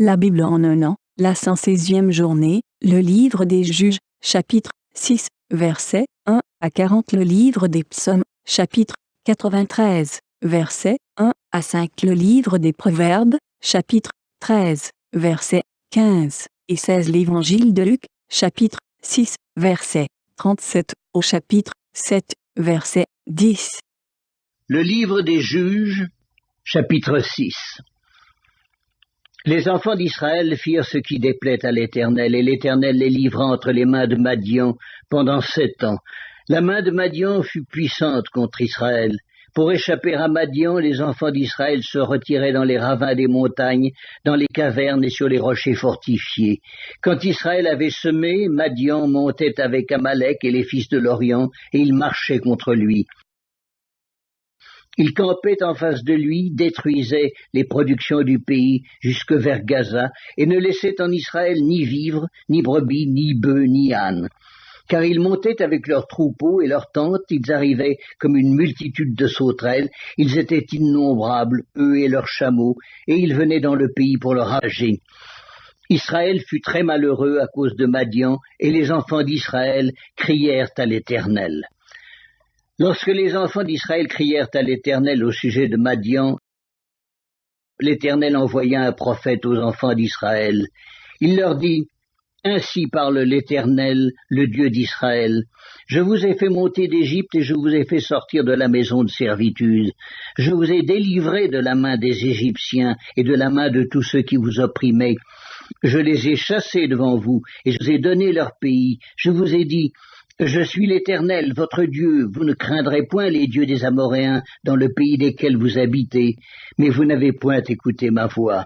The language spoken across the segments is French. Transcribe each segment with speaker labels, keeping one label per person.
Speaker 1: La Bible en un an, la 116e journée, le livre des Juges, chapitre 6, versets 1 à 40. Le livre des Psaumes, chapitre 93, versets 1 à 5. Le livre des Proverbes, chapitre 13, versets 15 et 16. L'évangile de Luc, chapitre 6, verset 37 au chapitre 7, verset 10.
Speaker 2: Le livre des Juges, chapitre 6. Les enfants d'Israël firent ce qui déplaît à l'Éternel, et l'Éternel les livra entre les mains de Madian pendant 7 ans. La main de Madian fut puissante contre Israël. Pour échapper à Madian, les enfants d'Israël se retiraient dans les ravins des montagnes, dans les cavernes et sur les rochers fortifiés. Quand Israël avait semé, Madian montait avec Amalek et les fils de l'Orient, et ils marchaient contre lui. Ils campaient en face de lui, détruisaient les productions du pays jusque vers Gaza, et ne laissaient en Israël ni vivres, ni brebis, ni bœufs, ni ânes. Car ils montaient avec leurs troupeaux et leurs tentes, ils arrivaient comme une multitude de sauterelles, ils étaient innombrables, eux et leurs chameaux, et ils venaient dans le pays pour le ravager. Israël fut très malheureux à cause de Madian, et les enfants d'Israël crièrent à l'Éternel. Lorsque les enfants d'Israël crièrent à l'Éternel au sujet de Madian, l'Éternel envoya un prophète aux enfants d'Israël. Il leur dit, « Ainsi parle l'Éternel, le Dieu d'Israël. Je vous ai fait monter d'Égypte et je vous ai fait sortir de la maison de servitude. Je vous ai délivré de la main des Égyptiens et de la main de tous ceux qui vous opprimaient. Je les ai chassés devant vous et je vous ai donné leur pays. Je vous ai dit, je suis l'Éternel, votre Dieu, vous ne craindrez point les dieux des Amoréens dans le pays desquels vous habitez, mais vous n'avez point écouté ma voix. »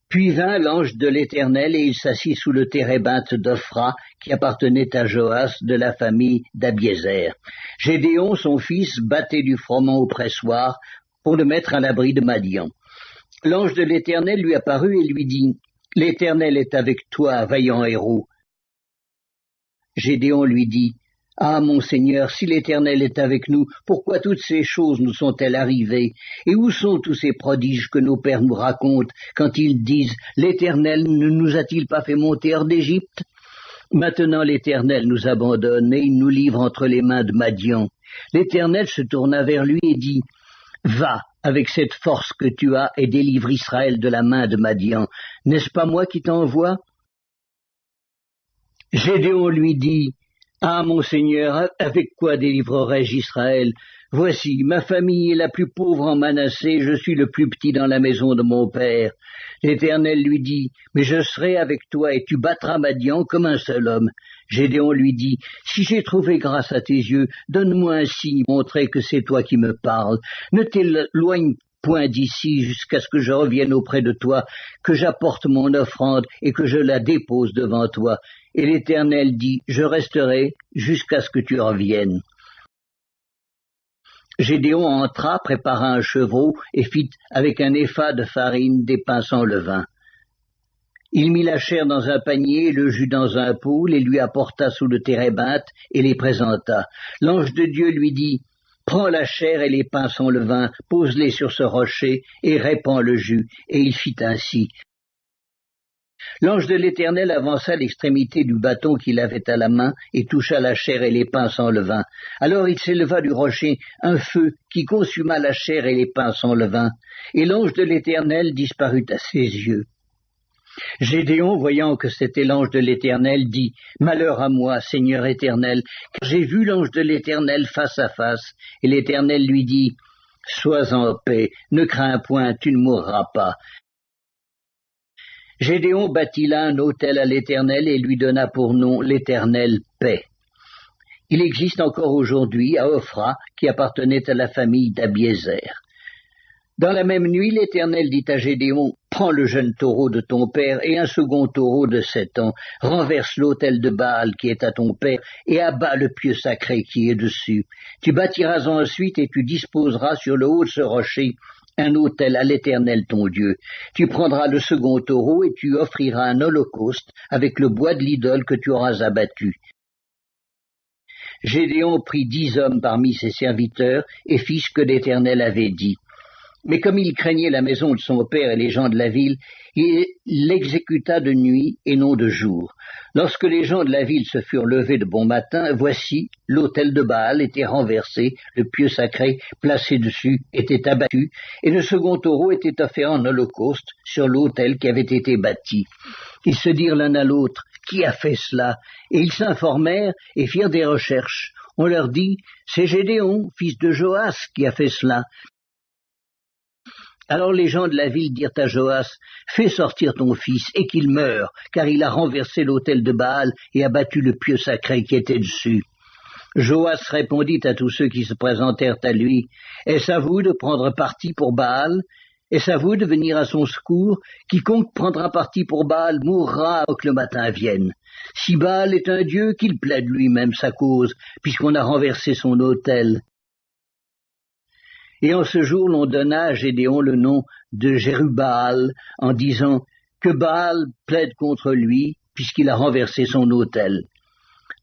Speaker 2: Puis vint l'ange de l'Éternel et il s'assit sous le térébinthe d'Ophra qui appartenait à Joas de la famille d'Abiézer. Gédéon, son fils, battait du froment au pressoir pour le mettre à l'abri de Madian. L'ange de l'Éternel lui apparut et lui dit, « L'Éternel est avec toi, vaillant héros. » Gédéon lui dit, « Ah, mon Seigneur, si l'Éternel est avec nous, pourquoi toutes ces choses nous sont-elles arrivées? Et où sont tous ces prodiges que nos pères nous racontent quand ils disent, l'Éternel ne nous a-t-il pas fait monter hors d'Égypte? Maintenant l'Éternel nous abandonne et il nous livre entre les mains de Madian. » L'Éternel se tourna vers lui et dit, « Va avec cette force que tu as et délivre Israël de la main de Madian. N'est-ce pas moi qui t'envoie? » Gédéon lui dit, « Ah, mon Seigneur, avec quoi délivrerai-je Israël? Voici, ma famille est la plus pauvre en Manassé, je suis le plus petit dans la maison de mon père. » L'Éternel lui dit, « Mais je serai avec toi et tu battras Madian comme un seul homme. » Gédéon lui dit, « Si j'ai trouvé grâce à tes yeux, donne-moi un signe pour montrer que c'est toi qui me parles. Ne t'éloigne point d'ici jusqu'à ce que je revienne auprès de toi, que j'apporte mon offrande et que je la dépose devant toi. » Et l'Éternel dit, « Je resterai jusqu'à ce que tu reviennes. » Gédéon entra, prépara un chevreau et fit avec un épha de farine des pains sans levain. Il mit la chair dans un panier, le jus dans un poule et lui apporta sous le térébinthe et les présenta. L'ange de Dieu lui dit, « Prends la chair et les pains sans levain, pose-les sur ce rocher et répands le jus. » Et il fit ainsi. L'ange de l'Éternel avança l'extrémité du bâton qu'il avait à la main et toucha la chair et les pains sans levain. Alors il s'éleva du rocher un feu qui consuma la chair et les pains sans levain, et l'ange de l'Éternel disparut à ses yeux. Gédéon, voyant que c'était l'ange de l'Éternel, dit, « Malheur à moi, Seigneur Éternel, car j'ai vu l'ange de l'Éternel face à face. » Et l'Éternel lui dit, « Sois en paix, ne crains point, tu ne mourras pas. » Gédéon bâtit là un autel à l'Éternel et lui donna pour nom l'Éternel paix. Il existe encore aujourd'hui à Ophra, qui appartenait à la famille d'Abiézer. Dans la même nuit, l'Éternel dit à Gédéon, « Prends le jeune taureau de ton père et un second taureau de 7 ans, renverse l'autel de Baal qui est à ton père et abat le pieu sacré qui est dessus. Tu bâtiras ensuite et tu disposeras sur le haut de ce rocher un autel à l'Éternel ton Dieu. Tu prendras le second taureau et tu offriras un holocauste avec le bois de l'idole que tu auras abattu. » Gédéon prit 10 hommes parmi ses serviteurs et fit ce que l'Éternel avait dit. Mais comme il craignait la maison de son père et les gens de la ville, il l'exécuta de nuit et non de jour. Lorsque les gens de la ville se furent levés de bon matin, voici, l'autel de Baal était renversé, le pieu sacré placé dessus était abattu, et le second taureau était offert en holocauste sur l'autel qui avait été bâti. Ils se dirent l'un à l'autre, « Qui a fait cela ?» Et ils s'informèrent et firent des recherches. On leur dit, « C'est Gédéon, fils de Joas, qui a fait cela. » Alors les gens de la ville dirent à Joas, « Fais sortir ton fils et qu'il meure, car il a renversé l'autel de Baal et abattu le pieu sacré qui était dessus. » Joas répondit à tous ceux qui se présentèrent à lui, « Est-ce à vous de prendre parti pour Baal? Est-ce à vous de venir à son secours? Quiconque prendra parti pour Baal mourra avant que le matin vienne. Si Baal est un dieu, qu'il plaide lui-même sa cause, puisqu'on a renversé son autel. » Et en ce jour, l'on donna à Gédéon le nom de Jérubbaal, en disant que Baal plaide contre lui, puisqu'il a renversé son autel.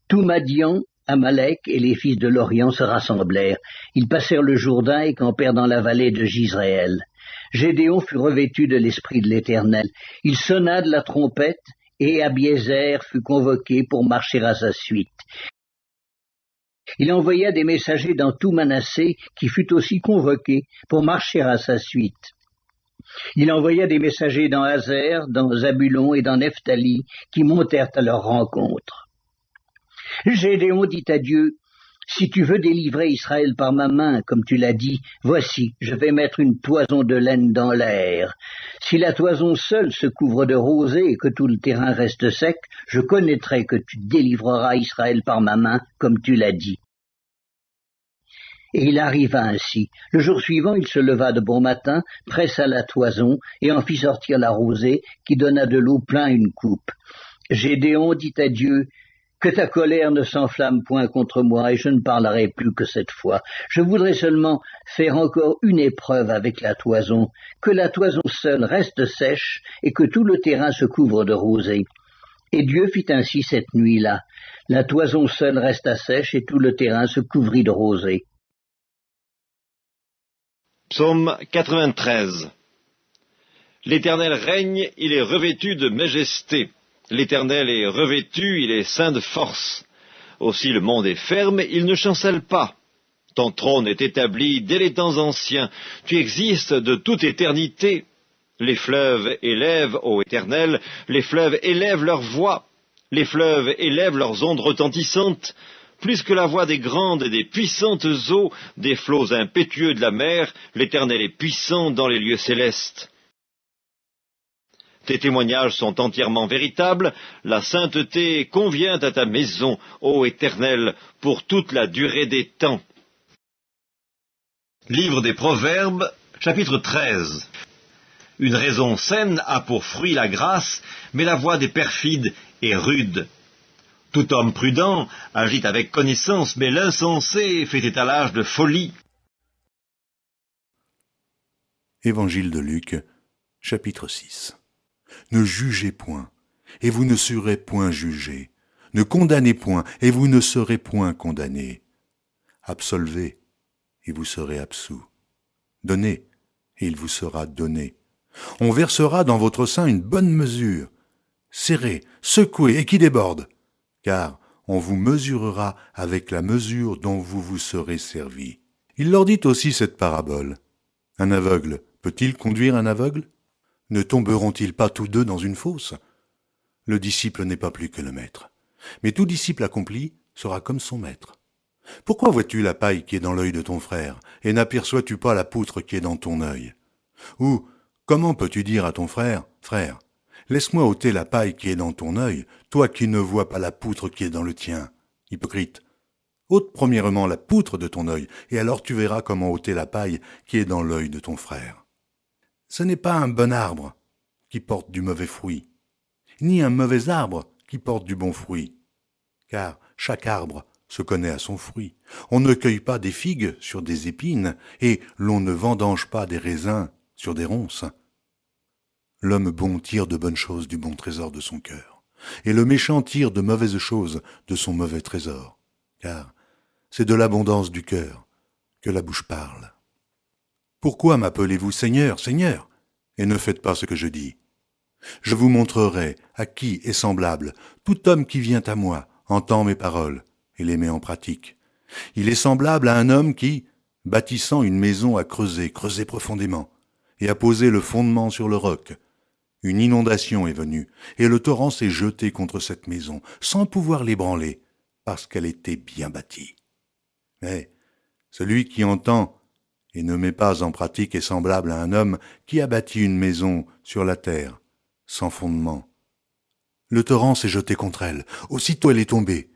Speaker 2: Tout Madian, Amalek et les fils de l'Orient se rassemblèrent. Ils passèrent le Jourdain et campèrent dans la vallée de Jizréel. Gédéon fut revêtu de l'Esprit de l'Éternel. Il sonna de la trompette, et Abiézer fut convoqué pour marcher à sa suite. Il envoya des messagers dans tout Manassé, qui fut aussi convoqué pour marcher à sa suite. Il envoya des messagers dans Hazer, dans Zabulon et dans Nephtali, qui montèrent à leur rencontre. Gédéon dit à Dieu, « Si tu veux délivrer Israël par ma main, comme tu l'as dit, voici, je vais mettre une toison de laine dans l'air. Si la toison seule se couvre de rosée et que tout le terrain reste sec, je connaîtrai que tu délivreras Israël par ma main, comme tu l'as dit. » Et il arriva ainsi. Le jour suivant, il se leva de bon matin, pressa la toison et en fit sortir la rosée, qui donna de l'eau plein une coupe. Gédéon dit à Dieu, « Que ta colère ne s'enflamme point contre moi, et je ne parlerai plus que cette fois. Je voudrais seulement faire encore une épreuve avec la toison, que la toison seule reste sèche, et que tout le terrain se couvre de rosée. » Et Dieu fit ainsi cette nuit-là. La toison seule resta sèche, et tout le terrain se couvrit de rosée.
Speaker 3: Psaume 93. L'Éternel règne, il est revêtu de majesté. L'Éternel est revêtu, il est ceint de force. Aussi le monde est ferme, il ne chancelle pas. Ton trône est établi dès les temps anciens. Tu existes de toute éternité. Les fleuves élèvent, ô Éternel, les fleuves élèvent leur voix. Les fleuves élèvent leurs ondes retentissantes. Plus que la voix des grandes et des puissantes eaux, des flots impétueux de la mer, l'Éternel est puissant dans les lieux célestes. Tes témoignages sont entièrement véritables, la sainteté convient à ta maison, ô Éternel, pour toute la durée des temps. Livre des Proverbes, chapitre 13. Une raison saine a pour fruit la grâce, mais la voie des perfides est rude. Tout homme prudent agit avec connaissance, mais l'insensé fait étalage de folie.
Speaker 4: Évangile de Luc, chapitre 6. Ne jugez point, et vous ne serez point jugés. Ne condamnez point, et vous ne serez point condamnés. Absolvez, et vous serez absous. Donnez, et il vous sera donné. On versera dans votre sein une bonne mesure, serrée, secouée et qui déborde, car on vous mesurera avec la mesure dont vous vous serez servis. Il leur dit aussi cette parabole. Un aveugle peut-il conduire un aveugle ? Ne tomberont-ils pas tous deux dans une fosse ? Le disciple n'est pas plus que le maître. Mais tout disciple accompli sera comme son maître. Pourquoi vois-tu la paille qui est dans l'œil de ton frère, et n'aperçois-tu pas la poutre qui est dans ton œil ? Ou, comment peux-tu dire à ton frère, « Frère, laisse-moi ôter la paille qui est dans ton œil, toi qui ne vois pas la poutre qui est dans le tien ?» Hypocrite, ôte premièrement la poutre de ton œil, et alors tu verras comment ôter la paille qui est dans l'œil de ton frère. Ce n'est pas un bon arbre qui porte du mauvais fruit, ni un mauvais arbre qui porte du bon fruit, car chaque arbre se connaît à son fruit. On ne cueille pas des figues sur des épines, et l'on ne vendange pas des raisins sur des ronces. L'homme bon tire de bonnes choses du bon trésor de son cœur, et le méchant tire de mauvaises choses de son mauvais trésor, car c'est de l'abondance du cœur que la bouche parle. Pourquoi m'appelez-vous Seigneur, Seigneur, et ne faites pas ce que je dis? Je vous montrerai à qui est semblable tout homme qui vient à moi, entend mes paroles et les met en pratique. Il est semblable à un homme qui, bâtissant une maison, a creusé profondément, et a posé le fondement sur le roc. Une inondation est venue, et le torrent s'est jeté contre cette maison, sans pouvoir l'ébranler, parce qu'elle était bien bâtie. Mais celui qui entend et ne met pas en pratique est semblable à un homme qui a bâti une maison sur la terre, sans fondement. Le torrent s'est jeté contre elle, aussitôt elle est tombée,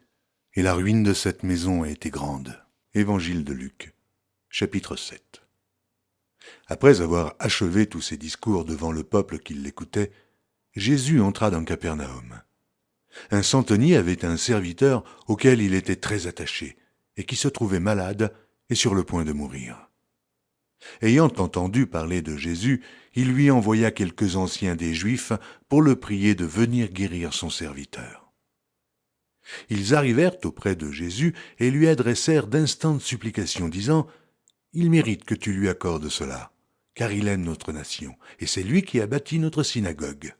Speaker 4: et la ruine de cette maison a été grande. Évangile de Luc, chapitre 7. Après avoir achevé tous ses discours devant le peuple qui l'écoutait, Jésus entra dans Capernaum. Un centenier avait un serviteur auquel il était très attaché, et qui se trouvait malade et sur le point de mourir. Ayant entendu parler de Jésus, il lui envoya quelques anciens des Juifs pour le prier de venir guérir son serviteur. Ils arrivèrent auprès de Jésus et lui adressèrent d'instantes supplications, disant « Il mérite que tu lui accordes cela, car il aime notre nation, et c'est lui qui a bâti notre synagogue. »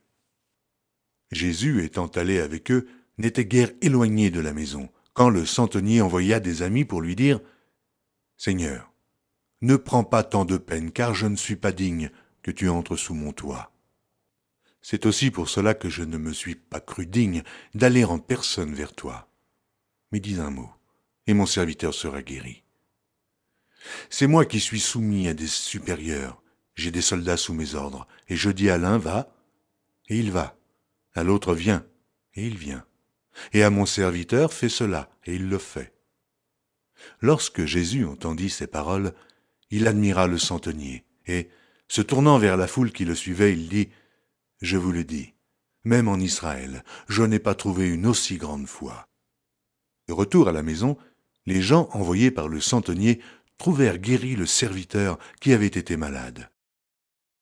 Speaker 4: Jésus, étant allé avec eux, n'était guère éloigné de la maison, quand le centenier envoya des amis pour lui dire « Seigneur, ne prends pas tant de peine, car je ne suis pas digne que tu entres sous mon toit. C'est aussi pour cela que je ne me suis pas cru digne d'aller en personne vers toi. Mais dis un mot, et mon serviteur sera guéri. C'est moi qui suis soumis à des supérieurs, j'ai des soldats sous mes ordres, et je dis à l'un, va, et il va, à l'autre, viens, et il vient, et à mon serviteur, fais cela, et il le fait. » Lorsque Jésus entendit ces paroles, il admira le centenier, et, se tournant vers la foule qui le suivait, il dit, « Je vous le dis, même en Israël, je n'ai pas trouvé une aussi grande foi. » De retour à la maison, les gens envoyés par le centenier trouvèrent guéri le serviteur qui avait été malade.